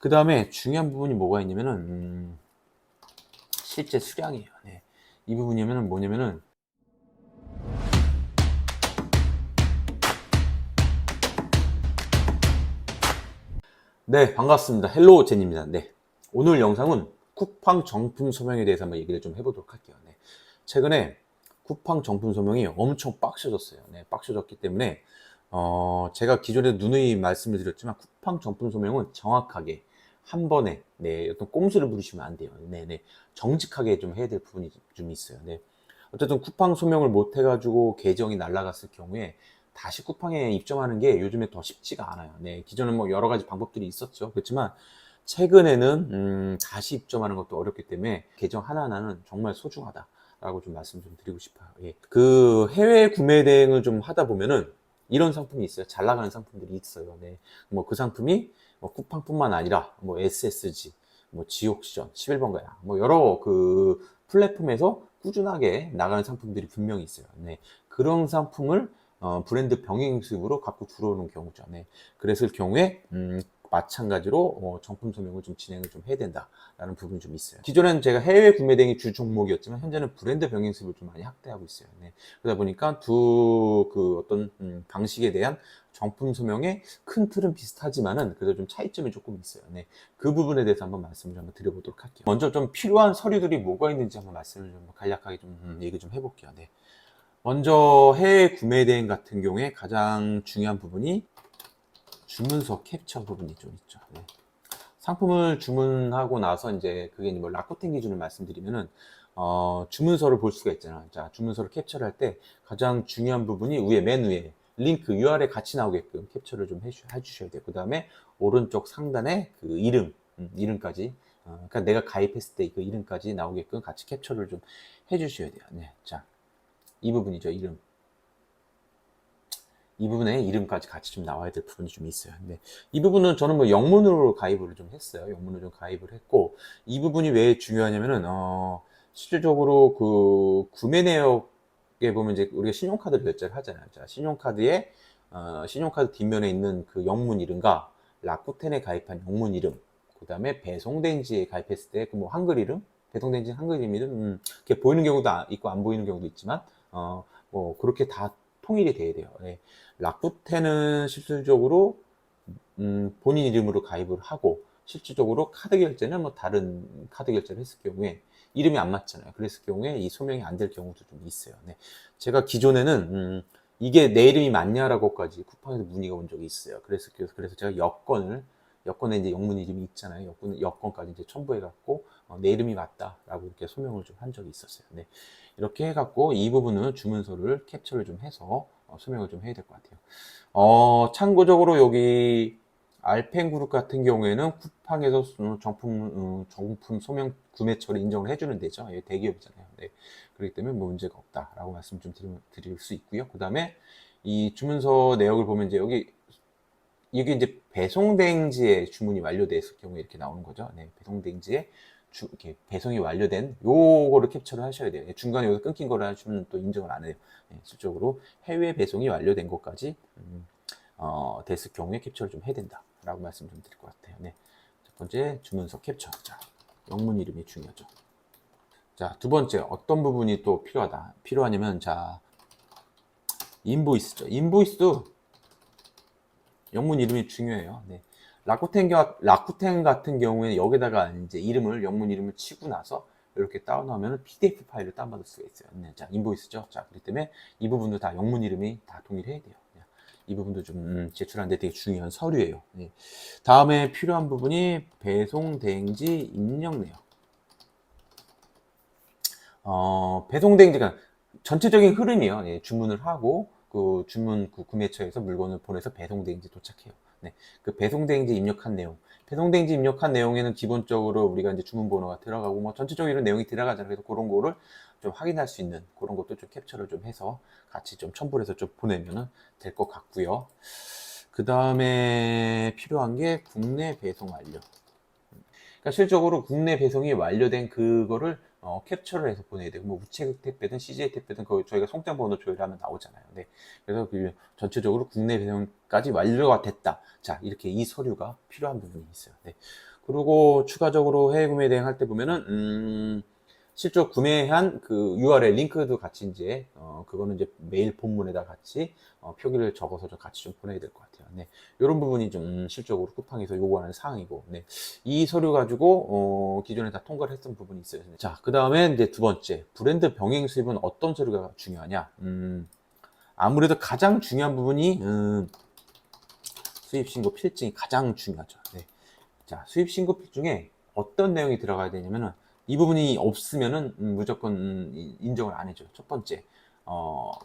그 다음에 중요한 부분이 뭐가 있냐면은 실제 수량이에요. 네. 이 부분이면은 뭐냐면은 네, 반갑습니다. 헬로 제니입니다. 네. 오늘 영상은 쿠팡 정품 소명에 대해서 한번 얘기를 좀 해보도록 할게요. 네. 최근에 쿠팡 정품 소명이 엄청 빡셔졌어요. 네, 빡셔졌기 때문에 제가 기존에 누누이 말씀을 드렸지만 쿠팡 정품 소명은 정확하게 한 번에 어떤 꼼수를 부리시면 안 돼요. 정직하게 좀 해야 될 부분이 좀 있어요. 네. 어쨌든 쿠팡 소명을 못 해가지고 계정이 날라갔을 경우에 다시 쿠팡에 입점하는 게 요즘에 더 쉽지가 않아요. 네, 기존은 뭐 여러 가지 방법들이 있었죠. 그렇지만 최근에는 다시 입점하는 것도 어렵기 때문에 계정 하나하나는 정말 소중하다라고 좀 말씀 좀 드리고 싶어요. 예. 그 해외 구매 대행을 좀 하다 보면은 이런 상품이 있어요. 잘 나가는 상품들이 있어요. 네. 뭐 그 상품이 뭐 쿠팡뿐만 아니라 뭐 SSG, 뭐 지옥시전, 11번 가야, 뭐 여러 그 플랫폼에서 꾸준하게 나가는 상품들이 분명히 있어요. 네. 그런 상품을 브랜드 병행 수입으로 갖고 들어오는 경우죠. 네. 그랬을 경우에 마찬가지로 정품 소명을 좀 진행을 좀 해야 된다라는 부분이 좀 있어요. 기존에는 제가 해외 구매 대행이 주 종목이었지만 현재는 브랜드 병행 수입을 좀 많이 확대하고 있어요. 네. 그러다 보니까 두 그 어떤 방식에 대한 정품 소명의 큰 틀은 비슷하지만은 그래도 좀 차이점이 조금 있어요. 네. 그 부분에 대해서 한번 말씀을 한번 드려보도록 할게요. 먼저 좀 필요한 서류들이 뭐가 있는지 한번 말씀을 좀 간략하게 좀 얘기 좀 해볼게요. 네. 먼저 해외 구매 대행 같은 경우에 가장 중요한 부분이 주문서 캡처 부분이 좀 있죠. 네. 상품을 주문하고 나서 이제 그게 뭐 라쿠텐 기준을 말씀드리면은 주문서를 볼 수가 있잖아요. 자, 주문서를 캡처를 할 때 가장 중요한 부분이 맨 위에 링크 URL 같이 나오게끔 캡처를 좀 해주셔야 돼요. 그 다음에 오른쪽 상단에 그 이름까지 그러니까 내가 가입했을 때 그 이름까지 나오게끔 같이 캡처를 좀 해주셔야 돼요. 네, 자, 이 부분이죠. 이름. 이 부분에 이름까지 같이 좀 나와야 될 부분이 좀 있어요. 근데 이 부분은 저는 뭐 영문으로 가입을 좀 했어요. 영문으로 좀 가입을 했고, 이 부분이 왜 중요하냐면은 실질적으로 그 구매 내역에 보면 이제 우리가 신용카드를 결제를 하잖아요. 자, 신용카드에 신용카드 뒷면에 있는 그 영문 이름과 라쿠텐에 가입한 영문 이름, 그 다음에 배송된지에 가입했을 때 그 뭐 한글 이름, 배송된지 한글 이름은 이렇게 보이는 경우도 있고 안 보이는 경우도 있지만 뭐 그렇게 다 통일이 돼야 돼요. 네. 라쿠텐은 실질적으로 본인 이름으로 가입을 하고 실질적으로 카드 결제는 뭐 다른 카드 결제를 했을 경우에 이름이 안 맞잖아요. 그랬을 경우에 이 소명이 안 될 경우도 좀 있어요. 네. 제가 기존에는 이게 내 이름이 맞냐라고까지 쿠팡에서 문의가 온 적이 있어요. 그래서 제가 여권에 이제 영문 이름이 있잖아요. 여권까지 이제 첨부해갖고 내 이름이 맞다라고 이렇게 소명을 좀 한 적이 있었어요. 네. 이렇게 해갖고 이 부분은 주문서를 캡처를 좀 해서 소명을 좀 해야 될 것 같아요. 참고적으로 여기 알펜그룹 같은 경우에는 쿠팡에서 정품 소명 구매처를 인정을 해주는 데죠. 예, 대기업이잖아요. 네. 그렇기 때문에 뭐 문제가 없다라고 말씀 좀 드릴 수 있고요. 그 다음에 이 주문서 내역을 보면 이제 이게 이제 배송대행지에 주문이 완료됐을 경우에 이렇게 나오는 거죠. 네, 배송대행지에 이렇게 배송이 완료된 요거를 캡처를 하셔야 돼요. 중간에 여기서 끊긴 거를 하시면 또 인정을 안 해요. 네, 실적으로 해외 배송이 완료된 것까지 됐을 경우에 캡처를 좀 해야 된다라고 말씀 좀 드릴 것 같아요. 네, 첫 번째 주문서 캡처. 자, 영문 이름이 중요하죠. 자, 두 번째 어떤 부분이 또 필요하냐면 자, 인보이스죠. 인보이스도 영문 이름이 중요해요. 네. 라쿠텐 같은 경우에 여기다가 이제 영문 이름을 치고 나서 이렇게 다운하면 PDF 파일을 다운받을 수가 있어요. 네. 자, 인보이스죠. 자, 그렇기 때문에 이 부분도 다 영문 이름이 다 동일해야 돼요. 네. 이 부분도 좀 제출하는데 되게 중요한 서류예요. 네. 다음에 필요한 부분이 배송 대행지 입력 내역. 배송 대행지가 전체적인 흐름이요. 예, 주문을 하고 그 구매처에서 물건을 보내서 배송대행지 도착해요. 네, 그 배송대행지 입력한 내용. 배송대행지 입력한 내용에는 기본적으로 우리가 이제 주문번호가 들어가고 뭐 전체적으로 이런 내용이 들어가잖아요. 그래서 그런 거를 좀 확인할 수 있는 그런 것도 좀 캡처를 좀 해서 같이 좀 첨부를 해서 좀 보내면은 될 것 같고요. 그 다음에 필요한 게 국내 배송 완료. 그러니까 실적으로 국내 배송이 완료된 그거를 캡처를 해서 보내야 되고 뭐 우체국 택배든 CJ 택배든 그 저희가 송장 번호 조회하면 나오잖아요. 네. 그래서 그 전체적으로 국내 배송까지 완료가 됐다. 자, 이렇게 이 서류가 필요한 부분이 있어요. 네. 그리고 추가적으로 해외 구매 대행 할 때 보면은 실제로 구매한 그 URL 링크도 같이 이제 그거는 이제 메일 본문에다 같이 표기를 적어서 좀 같이 좀 보내야 될 것 같아요. 네, 이런 부분이 좀 실적으로 쿠팡에서 요구하는 사항이고, 네, 이 서류 가지고 기존에 다 통과를 했던 부분이 있어요. 자, 그 다음에 이제 두 번째, 브랜드 병행 수입은 어떤 서류가 중요하냐? 아무래도 가장 중요한 부분이 수입 신고 필증이 가장 중요하죠. 네. 자, 수입 신고 필증에 어떤 내용이 들어가야 되냐면은 이 부분이 없으면은 무조건 인정을 안 해줘요. 첫 번째,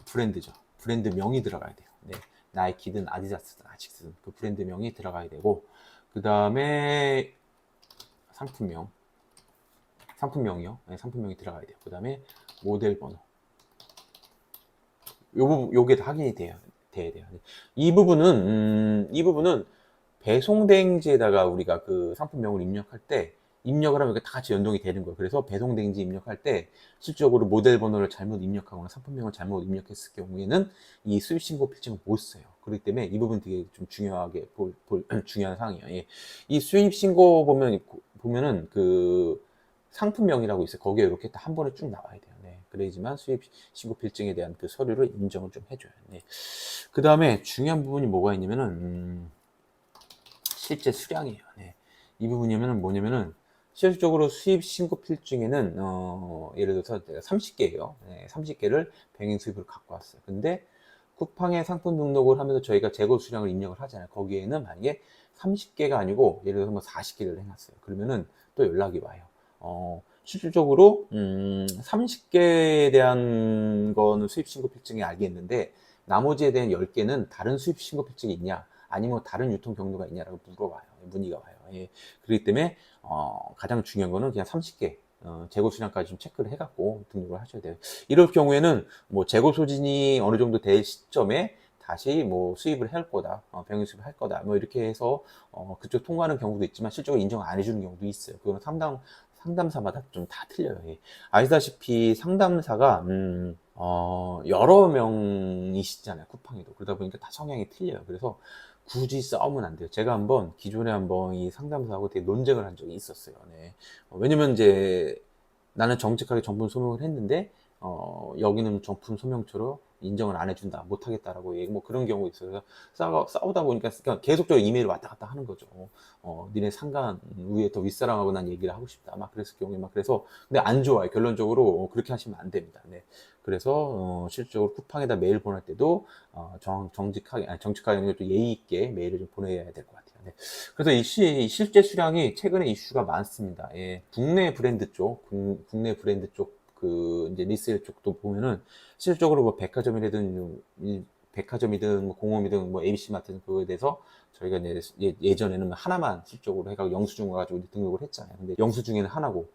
브랜드죠. 브랜드 명이 들어가야 돼요. 네. 나이키든 아디다스든 아식스든 그 브랜드 명이 들어가야 되고, 그 다음에 상품명이요. 네, 상품명이 들어가야 돼요. 그 다음에 모델 번호. 요게 다 확인이 돼야 돼요. 이 부분은 배송 대행지에다가 우리가 그 상품명을 입력할 때 입력을 하면 이게 다 같이 연동이 되는 거예요. 그래서 배송 대행지 입력할 때 실질적으로 모델 번호를 잘못 입력하거나 상품명을 잘못 입력했을 경우에는 이 수입 신고 필증을 못 써요. 그렇기 때문에 이 부분 되게 좀 중요하게 중요한 사항이에요. 예. 이 수입 신고 보면은 그 상품명이라고 있어요. 거기에 이렇게 한 번에 쭉 나와야 돼요. 네. 그래야지만 수입 신고 필증에 대한 그 서류를 인정을 좀 해줘요. 네. 그 다음에 중요한 부분이 뭐가 있냐면은 실제 수량이에요. 네. 이 부분이면은 뭐냐면은 실질적으로 수입 신고 필증에는 예를 들어서 내가 30개예요. 네, 30개를 병행 수입으로 갖고 왔어요. 근데 쿠팡에 상품 등록을 하면서 저희가 재고 수량을 입력을 하잖아요. 거기에는 만약에 30개가 아니고 예를 들어서 뭐 40개를 해놨어요. 그러면은 또 연락이 와요. 실질적으로 30개에 대한 거는 수입 신고 필증이 알겠는데 나머지에 대한 10개는 다른 수입 신고 필증이 있냐? 아니면 다른 유통 경로가 있냐라고 물어봐요. 문의가 와요. 예. 그렇기 때문에 가장 중요한 거는 그냥 30개 재고 수량까지 좀 체크를 해갖고 등록을 하셔야 돼요. 이럴 경우에는 뭐 재고 소진이 어느 정도 될 시점에 다시 뭐 수입을 할 거다, 병행 수입을 할 거다, 뭐 이렇게 해서 그쪽 통과하는 경우도 있지만 실적으로 인정 안 해주는 경우도 있어요. 그거는 상담사마다 좀 다 틀려요. 예. 아시다시피 상담사가 여러 명이시잖아요. 쿠팡에도. 그러다 보니까 다 성향이 틀려요. 그래서 굳이 싸우면 안 돼요. 제가 기존에 한번 이 상담사하고 되게 논쟁을 한 적이 있었어요. 네. 왜냐면 이제 나는 정직하게 정품 소명을 했는데, 여기는 정품 소명처럼 인정을 안 해준다, 못하겠다라고 얘기, 뭐 그런 경우 있어요. 싸우다 보니까 그러니까 계속적으로 이메일 왔다 갔다 하는 거죠. 니네 상관 위에 더 윗사람하고 난 얘기를 하고 싶다. 막 그랬을 경우에 막 그래서, 근데 안 좋아요. 결론적으로 그렇게 하시면 안 됩니다. 네. 그래서 실질적으로 쿠팡에다 메일 보낼 때도 정직하게, 아니 정직하게 아니라 또 예의 있게 메일을 좀 보내야 될 것 같아요. 네. 그래서 이 실제 수량이 최근에 이슈가 많습니다. 예. 국내 브랜드 쪽, 국내 브랜드 쪽, 그, 이제 리셀 쪽도 보면은, 실질적으로 뭐 백화점이든 뭐 공홈이든 뭐 ABC마트든 그거에 대해서 저희가 이제 예전에는 하나만 실적으로 해가지고 영수증 가지고 등록을 했잖아요. 근데 영수증에는 하나고,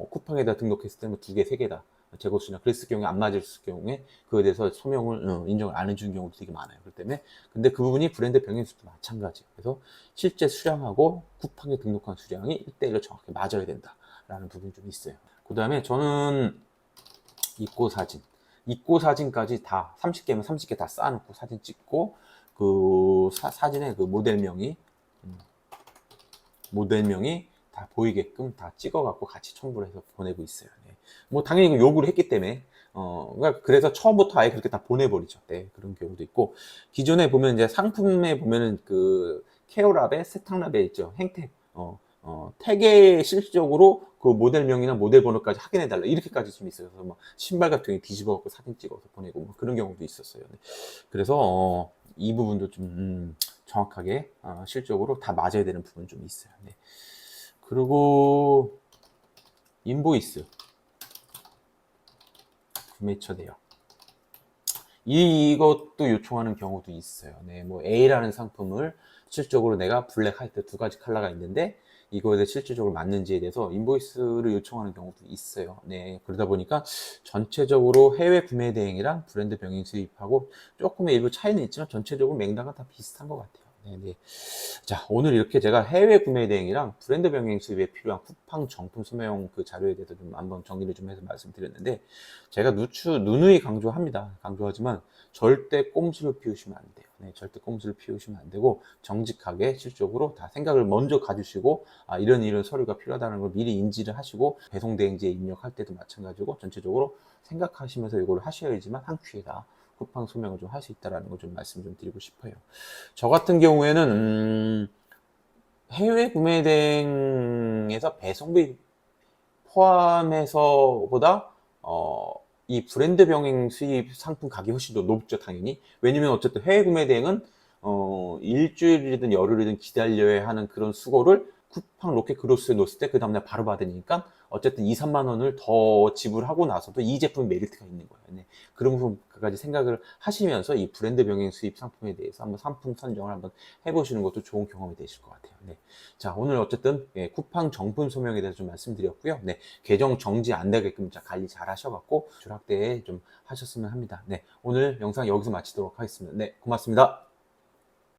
쿠팡에다 등록했을 때는 두 개, 세 개다. 재고 수량 그랬을 경우에 안 맞을 경우에 그거에 대해서 소명을 인정을 안 해주는 경우도 되게 많아요. 그렇기 때문에 근데 그 부분이 브랜드 병행수도 마찬가지예요. 그래서 실제 수량하고 쿠팡에 등록한 수량이 1대1로 정확히 맞아야 된다라는 부분이 좀 있어요. 그 다음에 저는 입고 사진까지 다 30개면 30개 다 쌓아놓고 사진 찍고 그 사진의 그 모델명이 다 보이게끔 다 찍어갖고 같이 첨부를 해서 보내고 있어요. 네. 뭐 당연히 이거 요구를 했기 때문에 그러니까 그래서 처음부터 아예 그렇게 다 보내버리죠. 네, 그런 경우도 있고 기존에 보면 이제 상품에 보면은 그 케어랍에 세탁랍에 있죠. 행택 택에 실질적으로 그 모델명이나 모델 번호까지 확인해달라 이렇게까지 좀 있어요. 그래서 막 신발 같은 게 뒤집어갖고 사진 찍어서 보내고 뭐 그런 경우도 있었어요. 네. 그래서 이 부분도 좀 정확하게 실적으로 다 맞아야 되는 부분 좀 있어요. 네. 그리고 인보이스 구매처 대여 이것도 요청하는 경우도 있어요. 네, 뭐 A라는 상품을 실적으로 내가 블랙, 화이트 두 가지 컬러가 있는데 이거에 대해 실질적으로 맞는지에 대해서 인보이스를 요청하는 경우도 있어요. 네, 그러다 보니까 전체적으로 해외 구매 대행이랑 브랜드 병행 수입하고 조금의 일부 차이는 있지만 전체적으로 맥락은 다 비슷한 것 같아요. 네. 자, 오늘 이렇게 제가 해외 구매 대행이랑 브랜드 병행 수입에 필요한 쿠팡 정품 소매용 그 자료에 대해서 좀 한번 정리를 좀 해서 말씀드렸는데, 제가 누누이 강조합니다. 강조하지만 절대 꼼수를 피우시면 안 돼요. 네, 절대 꼼수를 피우시면 안 되고 정직하게 실적으로 다 생각을 먼저 가주시고, 아, 이런 서류가 필요하다는 걸 미리 인지를 하시고 배송 대행지에 입력할 때도 마찬가지고 전체적으로 생각하시면서 이걸 하셔야지만 한 큐에다 쿠팡 소명을 좀 할 수 있다는 걸 좀 말씀 좀 드리고 싶어요. 저 같은 경우에는 해외 구매 대행에서 배송비 포함해서보다 이 브랜드 병행 수입 상품 가격이 훨씬 더 높죠, 당연히. 왜냐면 어쨌든 해외 구매 대행은 일주일이든 열흘이든 기다려야 하는 그런 수고를 쿠팡 로켓 그로스에 놓았을 때 그 다음날 바로 받으니까 어쨌든 2, 3만 원을 더 지불하고 나서도 이 제품의 메리트가 있는 거예요. 네. 그런 부분까지 생각을 하시면서 이 브랜드 병행 수입 상품에 대해서 한번 상품 선정을 한번 해보시는 것도 좋은 경험이 되실 것 같아요. 네. 자, 오늘 어쨌든 쿠팡 정품 소명에 대해서 좀 말씀드렸고요. 네. 계정 정지 안 되게끔 관리 잘 하셔갖고 주락대에 좀 하셨으면 합니다. 네. 오늘 영상 여기서 마치도록 하겠습니다. 네. 고맙습니다.